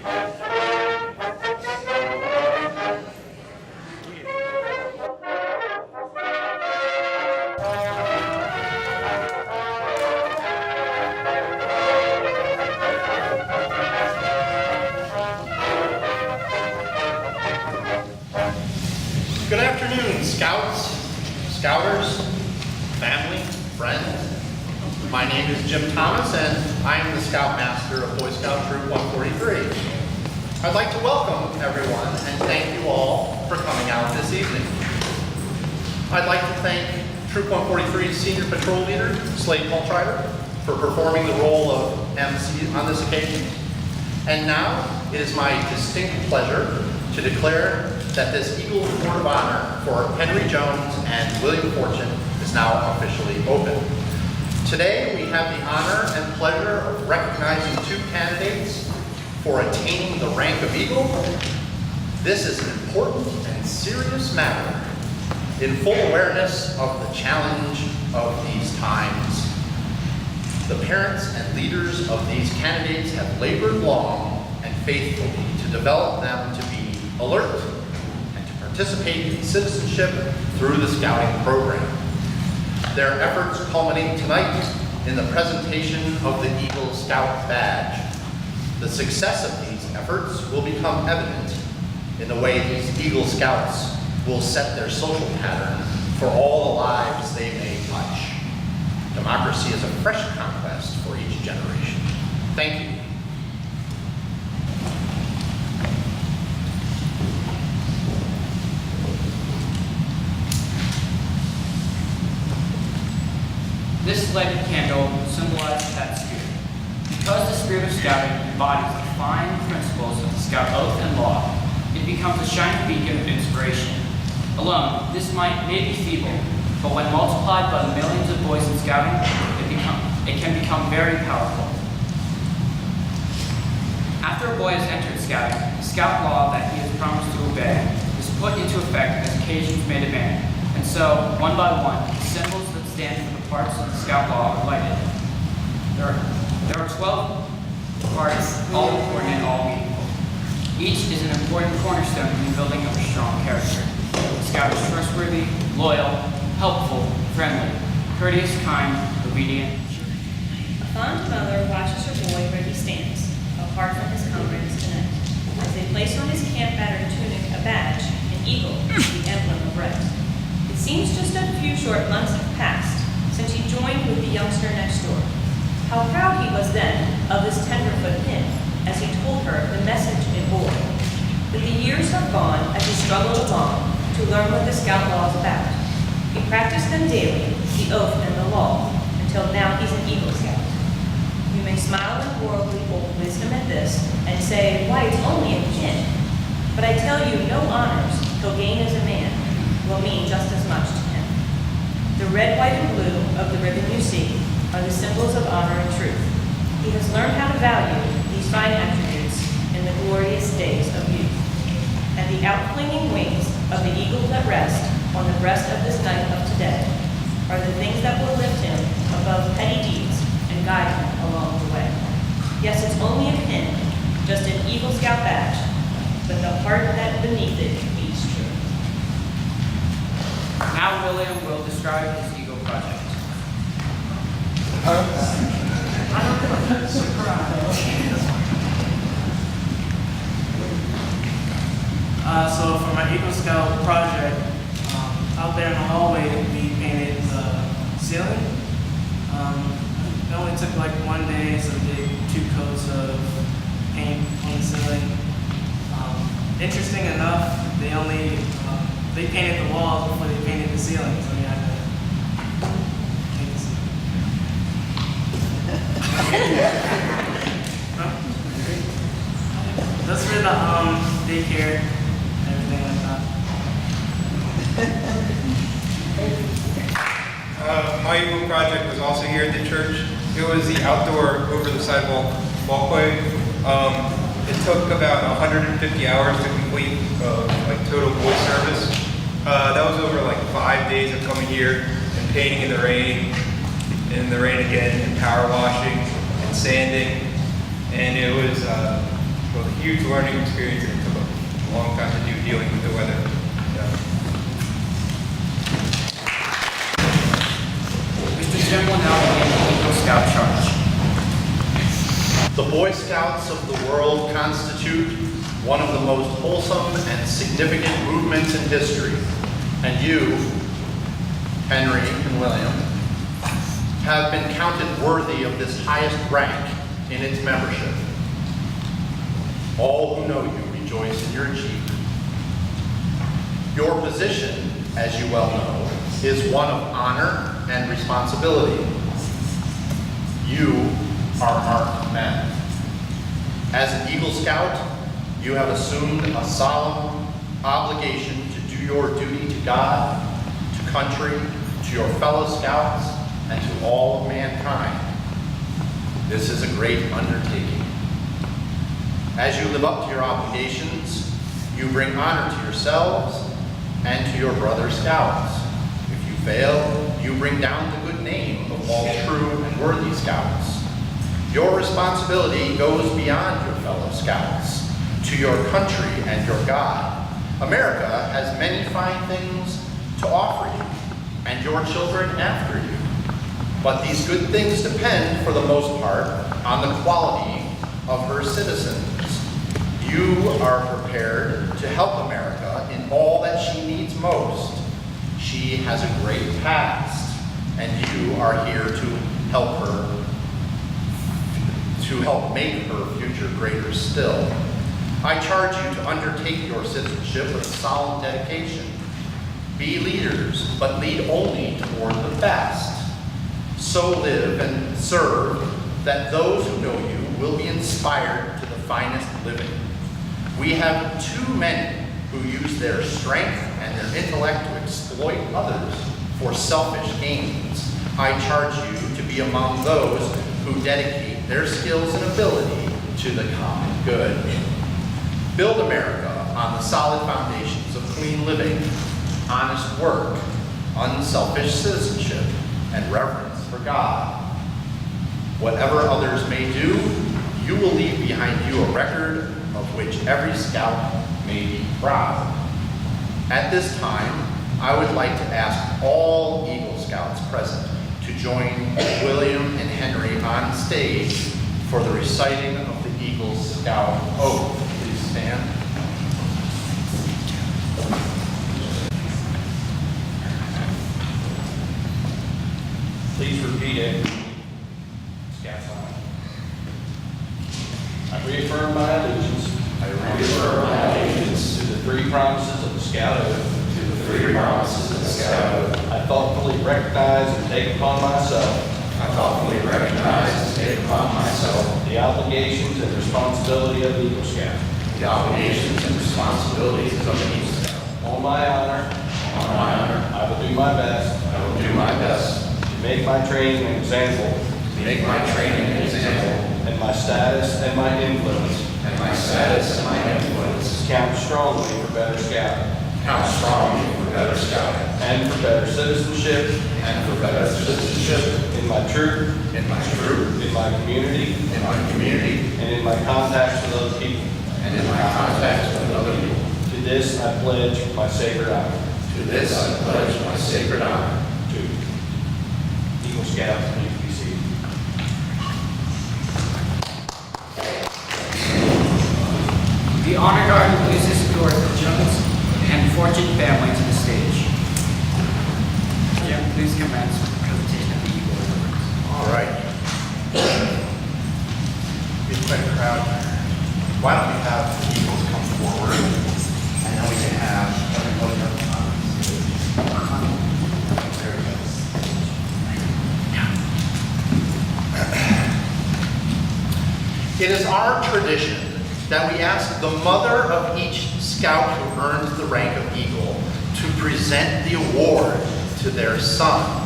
Good afternoon, Scouts, Scouters, family, friends. My name is Jim Thomas, and I am the Scoutmaster of Boy Scout Troop 143. I'd like to welcome everyone and thank you all for coming out this evening. I'd like to thank Troop 143's Senior Patrol Leader, Slade Multrider, for performing the role of MC on this occasion. And now, it is my distinct pleasure to declare that this Eagle Award of Honor for Henry Jones and William Fortune is now officially open. Today, we have the honor and pleasure of recognizing two candidates for attaining the rank of Eagle. This is an important and serious matter in full awareness of the challenge of these times. The parents and leaders of these candidates have labored long and faithfully to develop them to be alert and to participate in citizenship through the scouting program. Their efforts culminate tonight in the presentation of the Eagle Scout badge. The success of these efforts will become evident in the way these Eagle Scouts will set their social pattern for all the lives they may touch. Democracy is a fresh conquest for each generation. Thank you. This lighted candle symbolizes that spirit. Because the spirit of scouting embodies the fine principles of the Scout oath and law, it becomes a shining beacon of inspiration. Alone, this may be feeble, but when multiplied by the millions of boys in scouting, it can become very powerful. After a boy has entered scouting, the scout law that he has promised to obey is put into effect as occasions may demand, and so, one by one, the symbols that stand for the parts of the scout law are lighted. There are 12 parts, all important and all meaningful. Each is an important cornerstone in the building of a strong character. The scout is trustworthy, loyal, helpful, friendly, courteous, kind, obedient. A fond mother watches her boy where he stands, apart from his comrades tonight, as they place on his camp-battered tunic a badge, an eagle, the emblem of right. It seems just a few short months have passed since he joined with the youngster next door. How proud he was then of this tenderfoot pin as he told her the message it bore. But the years have gone as he struggled along to learn what the scout law is about. He practiced them daily, the oath and the law, until now he's an Eagle Scout. You may smile in worldly wisdom at this and say, why, it's only a pin. But I tell you, no honors he'll gain as a man will mean just as much to him. The red, white, and blue of the ribbon you see are the symbols of honor and truth. He has learned how to value these fine attributes in the glorious days of youth. And the outflinging wings of the eagle that rest on the breast of this knight of today are the things that will lift him above petty deeds and guide him along the way. Yes, it's only a pin, just an Eagle Scout badge, but the heart that beneath it beats true. Now William will describe his Eagle project. So for my Eagle Scout project, out there in the hallway, we painted the ceiling. It only took like one day, so we did 2 coats of paint on the ceiling. Interesting enough, they painted the walls before they painted the ceiling, so we had to paint the ceiling. That's for the daycare, everything like that. My Eagle project was also here at the church. It was the outdoor over the sidewalk walkway. It took about 150 hours to complete, like total boy service. That was over like 5 days of coming here and painting in the rain again, and power washing and sanding. And it was both huge learning experience, and it took a long time to do dealing with the weather. Mr. Jim will now begin the Eagle Scout charge. The Boy Scouts of the world constitute one of the most wholesome and significant movements in history. And you, Henry and William, have been counted worthy of this highest rank in its membership. All who know you rejoice in your achievement. Your position, as you well know, is one of honor and responsibility. You are marked men. As an Eagle Scout, you have assumed a solemn obligation to do your duty to God, to country, to your fellow scouts, and to all of mankind. This is a great undertaking. As you live up to your obligations, you bring honor to yourselves and to your brother scouts. If you fail, you bring down the good name of all true and worthy scouts. Your responsibility goes beyond your fellow scouts to your country and your God. America has many fine things to offer you and your children after you. But these good things depend, for the most part, on the quality of her citizens. You are prepared to help America in all that she needs most. She has a great past, and you are here to help make her future greater still. I charge you to undertake your citizenship with solemn dedication. Be leaders, but lead only toward the best. So live and serve that those who know you will be inspired to the finest living. We have too many who use their strength and their intellect to exploit others for selfish gains. I charge you to be among those who dedicate their skills and ability to the common good. Build America on the solid foundations of clean living, honest work, unselfish citizenship, and reverence for God. Whatever others may do, you will leave behind you a record of which every scout may be proud. At this time, I would like to ask all Eagle Scouts present to join William and Henry on stage for the reciting of the Eagle Scout oath. Please stand. Please repeat it. Scouts on. I reaffirm my allegiance. I reaffirm my allegiance To the three promises of the Scout Oath. to the three promises of the Scout Oath. I thoughtfully recognize and take upon myself I thoughtfully recognize and take upon myself the obligations and responsibility of the Eagle Scout. the obligations and responsibilities of an Eagle Scout. On my honor, On my honor, I will do my best I will do my best to make my training an example to make my training an example and my status and my influence and my status and my influence count strongly for better scouting count strongly for better scouting and for better citizenship and for better citizenship in my troop, in my troop, in my community, in my community, and in my contacts with other people. and in my contacts with other people. To this I pledge my sacred honor. To this I pledge my sacred honor. To Eagle Scouts, please be seated. The Honor Guard please escort the Jones and Fortune family to the stage. Jim, please commence with the presentation of the Eagle Awards. All right. Be quick, crowd. Why don't we have the Eagles come forward, and then we can have everybody up front. There we go. It is our tradition that we ask the mother of each scout who earns the rank of Eagle to present the award to their son.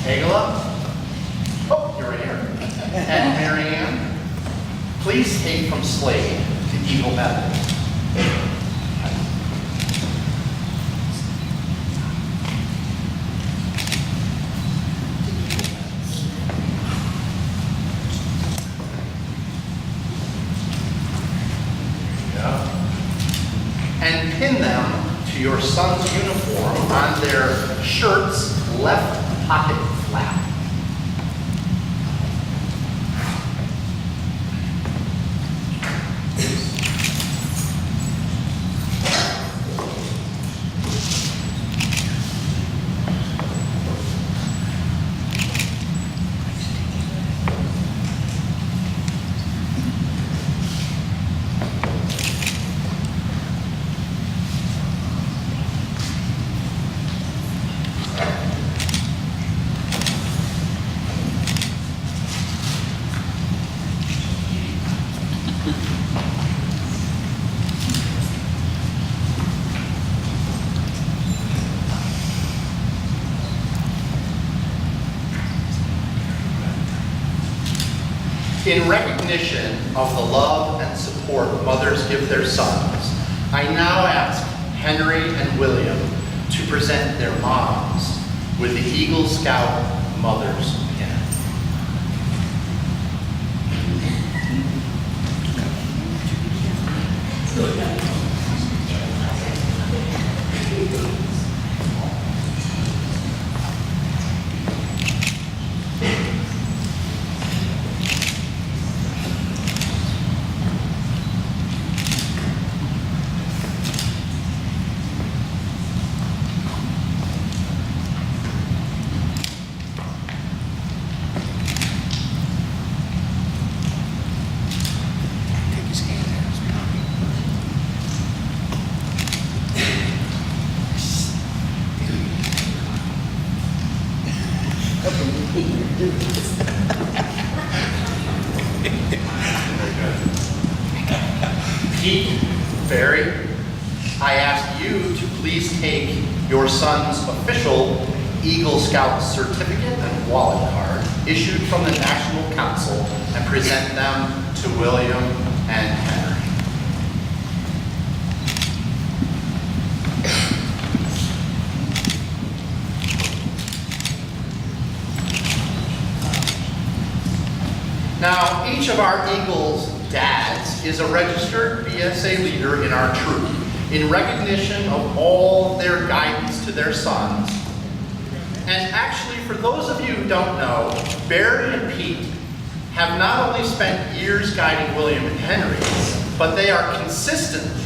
Agala? Oh, you're right here. And Mary Ann, please take from Slade the Eagle Medal. and pin them to your son's uniform on their shirt's left pocket flap. In recognition of the love and support mothers give their sons, I now ask Henry and William to present their moms with the Eagle Scout Mother's Pin. Pete, Barry, I ask you to please take your son's official Eagle Scout certificate and wallet card issued from the National Council and present them to William and Henry. Now, each of our Eagles' dads is a registered BSA leader in our troop. In recognition of all their guidance to their sons, and actually for those of you who don't know, Barry and Pete have not only spent years guiding William and Henry, but they are consistently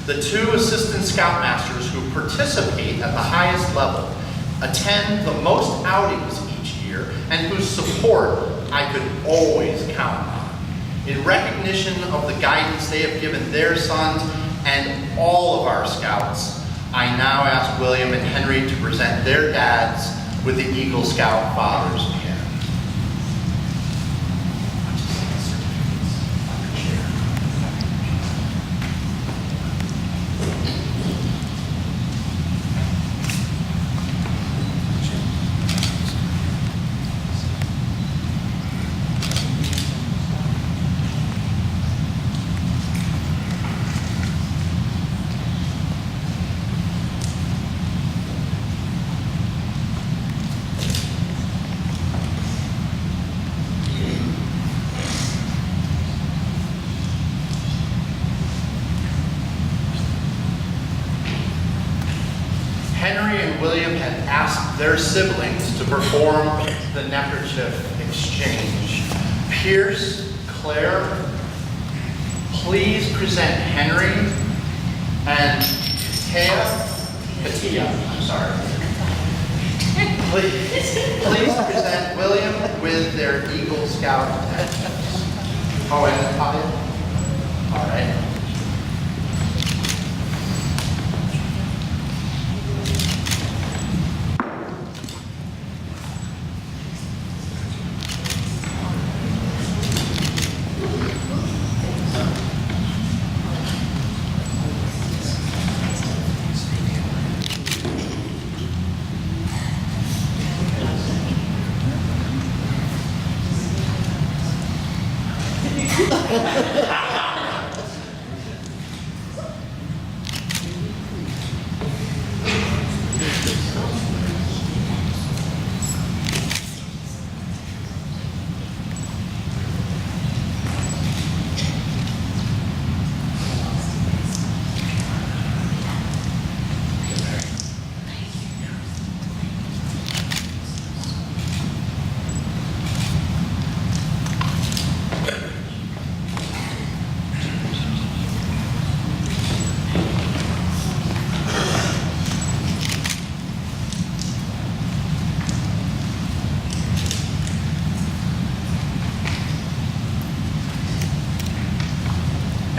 the two assistant scoutmasters who participate at the highest level, attend the most outings each year, and whose support I could always count on. In recognition of the guidance they have given their sons and all of our scouts, I now ask William and Henry to present their dads with the Eagle Scout Father's Pin. Henry and William had asked their siblings to perform the neckerchief exchange. Pierce, Claire, please present Henry and Katia, I'm sorry. Please present William with their Eagle Scout neckerchiefs. Oh, and Katia? All right.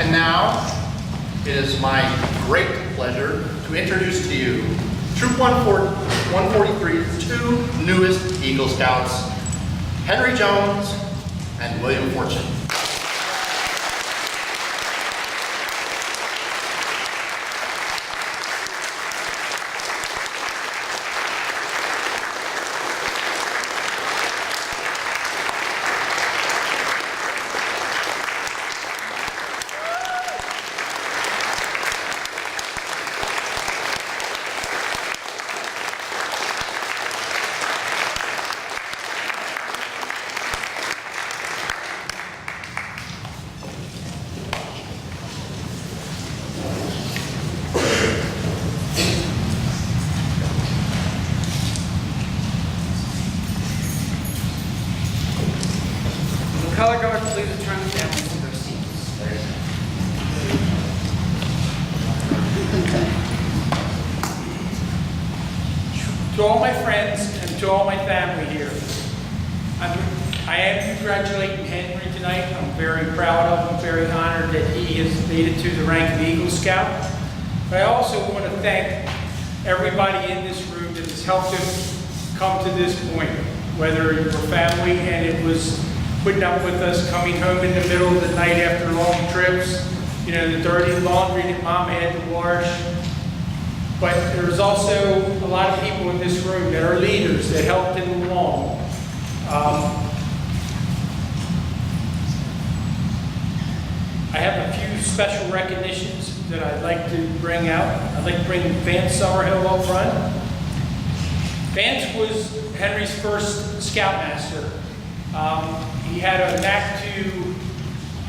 And now, it is my great pleasure to introduce to you Troop 143's two newest Eagle Scouts, Henry Jones and William Fortune. Will the color guard please return the families to their seats? To all my friends and to all my family here, I am congratulating Henry tonight. I'm very proud of him, very honored that he has made it to the rank of Eagle Scout. But I also want to thank everybody in this room that has helped him come to this point, whether your family and it was putting up with us coming home in the middle of the night after long trips, you know, the dirty laundry that mom had to wash. But there's also a lot of people in this room that are leaders that helped him along. I have a few special recognitions that I'd like to bring out. I'd like to bring Vance Summerhill up front. Vance was Henry's first Scoutmaster. He had a knack to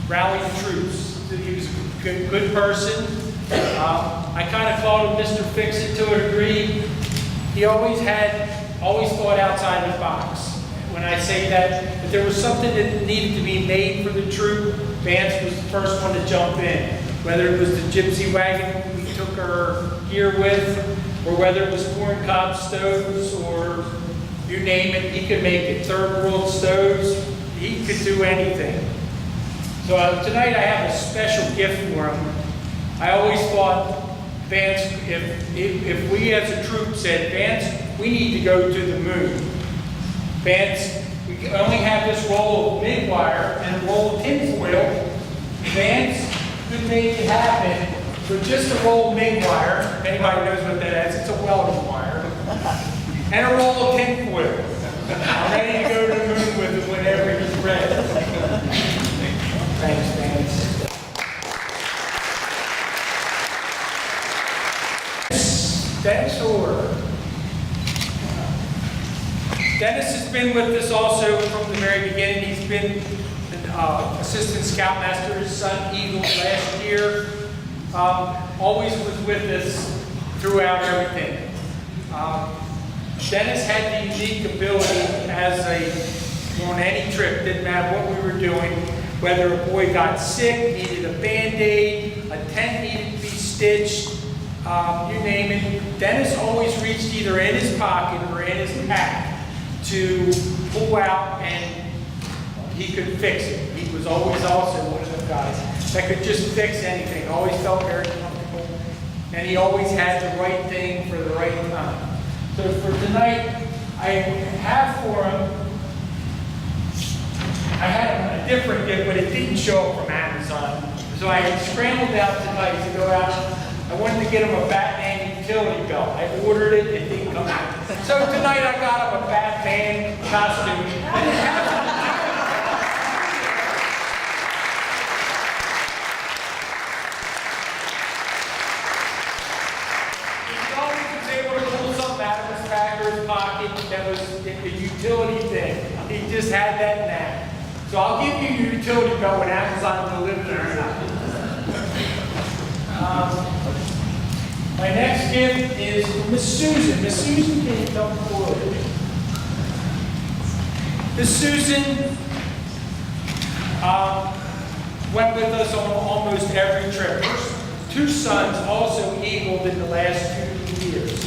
rally the troops. He was a good person. I kind of called him Mr. Fix-It to a degree. He always thought outside the box. When I say that, if there was something that needed to be made for the troop, Vance was the first one to jump in. Whether it was the gypsy wagon we took our gear with, or whether it was corn cob stoves, or you name it, he could make it. Third world stoves, he could do anything. So tonight I have a special gift for him. I always thought, Vance, if we as a troop said, Vance, we need to go to the moon. Vance, we only have this roll of MIG wire and a roll of tinfoil. Vance could make it happen with just a roll of MIG wire. If anybody knows what that is, it's a welding wire. And a roll of tinfoil. I'm ready to go to the moon with him whenever he's ready. Thanks, Vance. Dennis Orr. Dennis has been with us also from the very beginning. He's been an assistant scoutmaster, his son Eagle last year. Always was with us throughout everything. Dennis had the unique ability on any trip, didn't matter what we were doing, whether a boy got sick, needed a Band-Aid, a tent needed to be stitched, you name it. Dennis always reached either in his pocket or in his pack to pull out, and he could fix it. He was always also one of the guys that could just fix anything, always felt very comfortable, and he always had the right thing for the right time. So for tonight, I have for him, I had a different gift, but it didn't show up from Amazon. So I scrambled out tonight to go out. I wanted to get him a Batman utility belt. I ordered it, it didn't come out. So tonight I got him a Batman costume. He always was able to pull something out of his back or his pocket that was a utility thing. He just had that knack. So I'll give you your utility belt when Amazon delivers it or not. My next gift is from Miss Susan. Miss Susan, can you come forward? Miss Susan went with us on almost every trip. Her two sons also eagled in the last 2 years.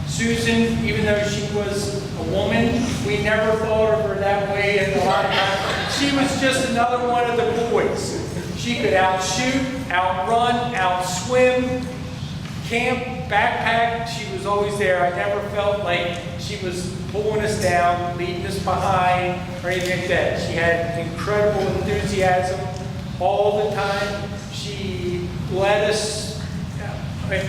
Susan, even though she was a woman, we never thought of her that way. And a lot of times, she was just another one of the boys. She could outshoot, outrun, outswim, camp, backpack. She was always there. I never felt like she was pulling us down, leaving us behind, or anything like that. She had incredible enthusiasm all the time. She led us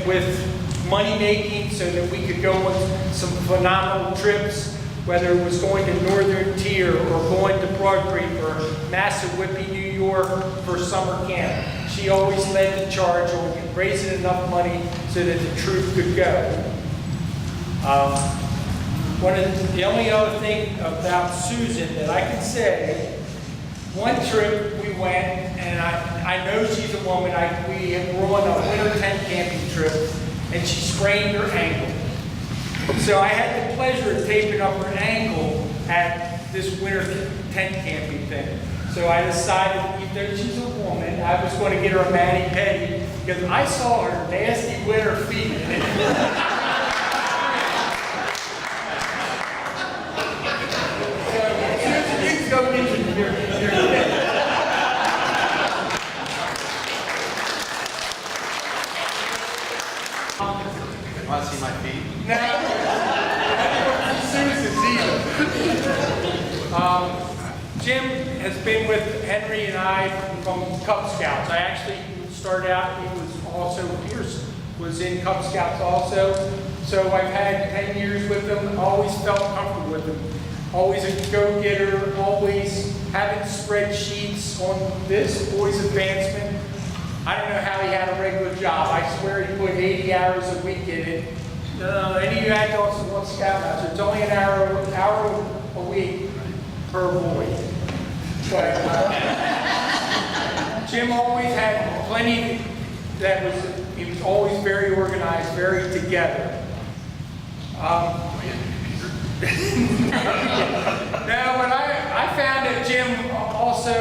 with money making so that we could go on some phenomenal trips, whether it was going to Northern Tier or going to Broad Creek or Massawhippy, New York for summer camp. She always led the charge on raising enough money so that the troop could go. The only other thing about Susan that I can say, one trip we went, and I know she's a woman, we were on a winter tent camping trip, and she sprained her ankle. So I had the pleasure of taping up her ankle at this winter tent camping thing. So I decided, even though she's a woman, I was going to get her a mani-pedi, because I saw her nasty winter feet. Go get your Want to see my feet? Jim has been with Henry and I from Cub Scouts. I actually started out, he was in Cub Scouts also. So I've had 10 years with him, always felt comfortable with him. Always a go-getter, always having spreadsheets on this boy's advancement. I don't know how he had a regular job. I swear he put 80 hours a week in it. Any of you adults who want Scoutmaster, it's only an hour a week per boy. But Jim always had plenty he was always very organized, very together. Now, when I found that Jim also,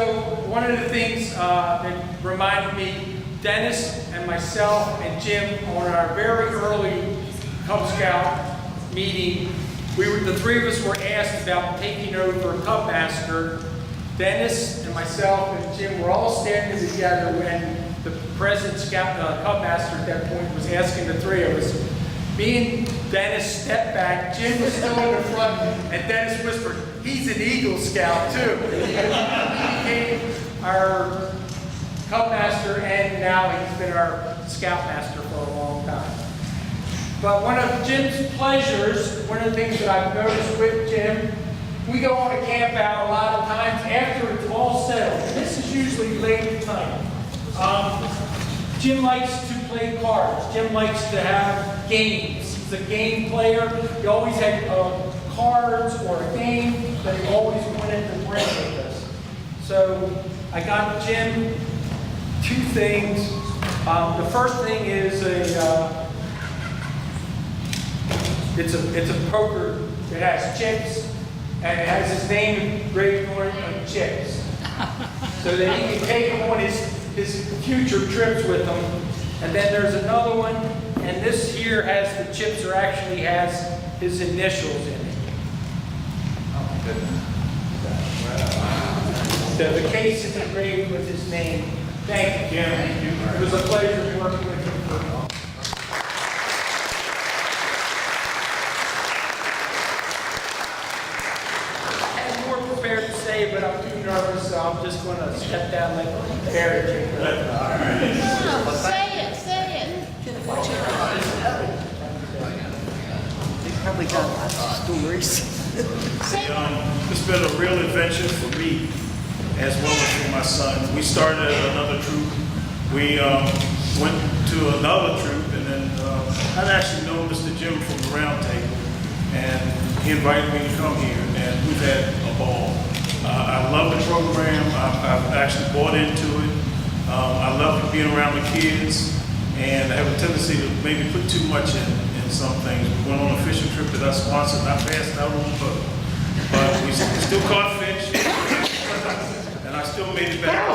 one of the things that reminded me, Dennis and myself and Jim on our very early Cub Scout meeting, the three of us were asked about taking over Cub Master. Dennis and myself and Jim were all standing together when the present Cub Master at that point was asking the three of us. Me and Dennis stepped back, Jim was still in the front, and Dennis whispered, "He's an Eagle Scout too." He became our Cub Master, and now he's been our Scout Master for a long time. But one of Jim's pleasures, one of the things that I've noticed with Jim, we go on a camp out a lot of times after it's all settled. This is usually late at night. Jim likes to play cards. Jim likes to have games. He's a game player. He always had cards or a game that he always wanted to bring with us. So I got Jim two things. The first thing is it's a poker. It has chips and it has his name engraved on it on chips, so that he can take him on his future trips with him. And then there's another one, and this here has the chips, or actually has his initials in it. So the case is engraved with his name. Thank you, Jim. It was a pleasure working with you for long. I had more prepared to say, but I'm too nervous, so I'm just going to step down like Barry. Say it. They probably got lots of stories. It's been a real adventure for me as well as for my sons. We started at another troop. We went to another troop, and then I'd actually known Mr. Jim from the Round Table, and he invited me to come here, and we've had a ball. I love the program. I've actually bought into it. I love being around the kids, and I have a tendency to maybe put too much in some things. We went on a fishing trip that I sponsored, and I passed out on the boat. But we still caught fish, and I still made it back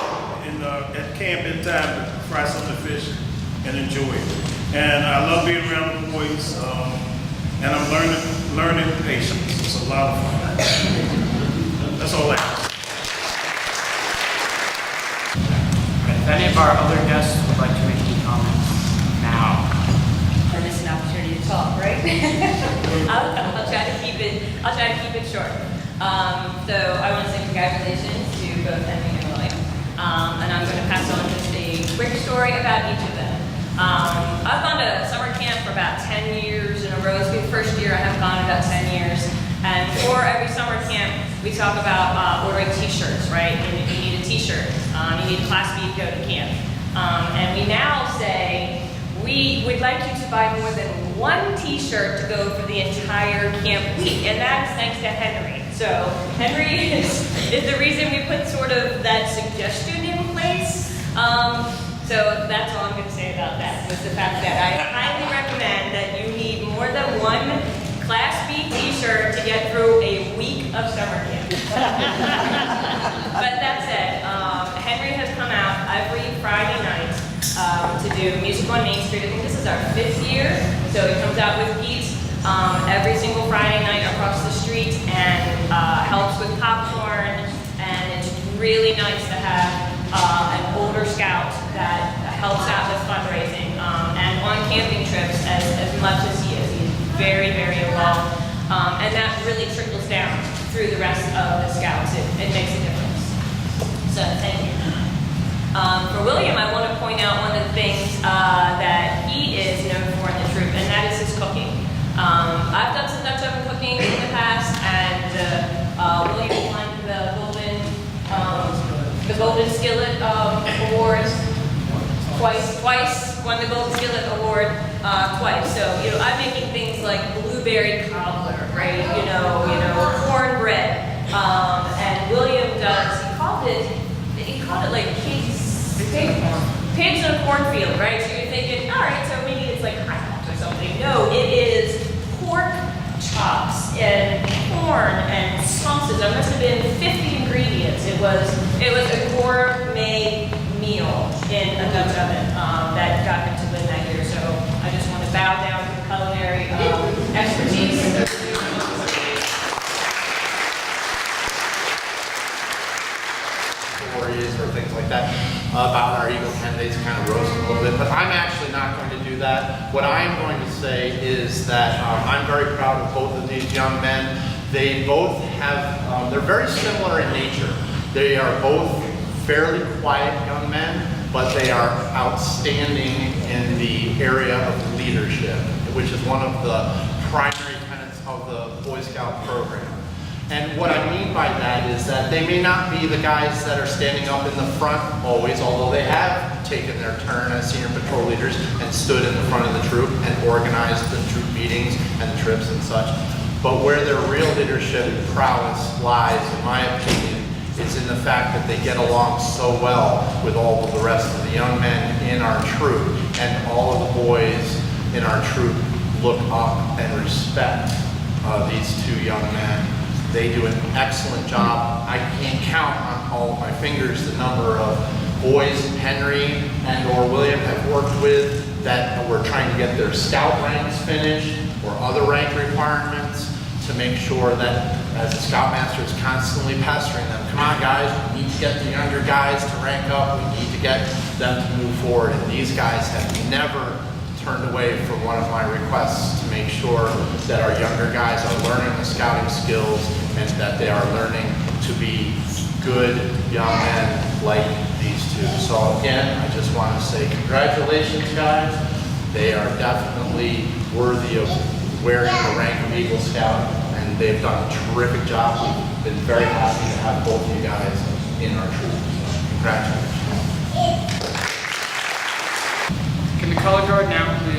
at camp in time to fry some of the fish and enjoy it. And I love being around the boys, and I'm learning patience. It's a lot of fun. That's all I have. If any of our other guests would like to make any comments now. Or miss an opportunity to talk, right? I'll try to keep it short. So I want to say congratulations to both Henry and William. And I'm going to pass on just a quick story about each of them. I've gone to summer camp for about 10 years in a row. It's been the first year I have gone about 10 years. And for every summer camp, we talk about ordering t-shirts, right? You need a t-shirt. You need Class B to go to camp. And we now say, we would like you to buy more than one t-shirt to go for the entire camp week. And that is thanks to Henry. So Henry is the reason we put sort of that suggestion in place. So that's all I'm going to say about that, was the fact that I highly recommend that you need more than one Class B t-shirt to get through a week of summer camp. But that said, Henry has come out every Friday night to do Music on Main Street. I think this is our 5th year. So he comes out with Pete every single Friday night across the street and helps with popcorn. And it's really nice to have an older scout that helps out with fundraising and on camping trips as much as he is. He's very, very involved. And that really trickles down through the rest of the scouts. It makes a difference. So thank you. For William, I want to point out one of the things that he is known for in the troop, and that is his cooking. I've done some Dutch oven cooking in the past, and William won the Golden Skillet Award twice. Won the Golden Skillet Award twice. So I'm making things like blueberry cobbler, right? Cornbread, and William does. He called it like pigs in a cornfield, right? So you're thinking, all right, so maybe it's like hot dogs or something. No, it is pork chops and corn and sauces. There must have been 50 ingredients. It was a gourmet meal in a Dutch oven that got him to win that year. So I just want to bow down to culinary expertise. Stories or things like that about our Eagle candidates, kind of roast a little bit, but I'm actually not going to do that. What I'm going to say is that I'm very proud of both of these young men. They both have, they're very similar in nature. They are both fairly quiet young men, but they are outstanding in the area of leadership, which is one of the primary tenets of the Boy Scout program. And what I mean by that is that they may not be the guys that are standing up in the front always, although they have taken their turn as senior patrol leaders and stood in the front of the troop and organized the troop meetings and the trips and such. But where their real leadership prowess lies, in my opinion, is in the fact that they get along so well with all of the rest of the young men in our troop, and all of the boys in our troop look up and respect these two young men. They do an excellent job. I can't count on all of my fingers the number of boys Henry and or William have worked with that were trying to get their scout ranks finished or other rank requirements, to make sure that as the scoutmaster is constantly pestering them, come on guys, we need to get the younger guys to rank up, we need to get them to move forward. And these guys have never turned away from one of my requests to make sure that our younger guys are learning the scouting skills and that they are learning to be good young men like these two. So again, I just want to say congratulations, guys. They are definitely worthy of wearing the rank of Eagle Scout, and they've done a terrific job. We've been very happy to have both of you guys in our troop. So congratulations. Can the color guard now please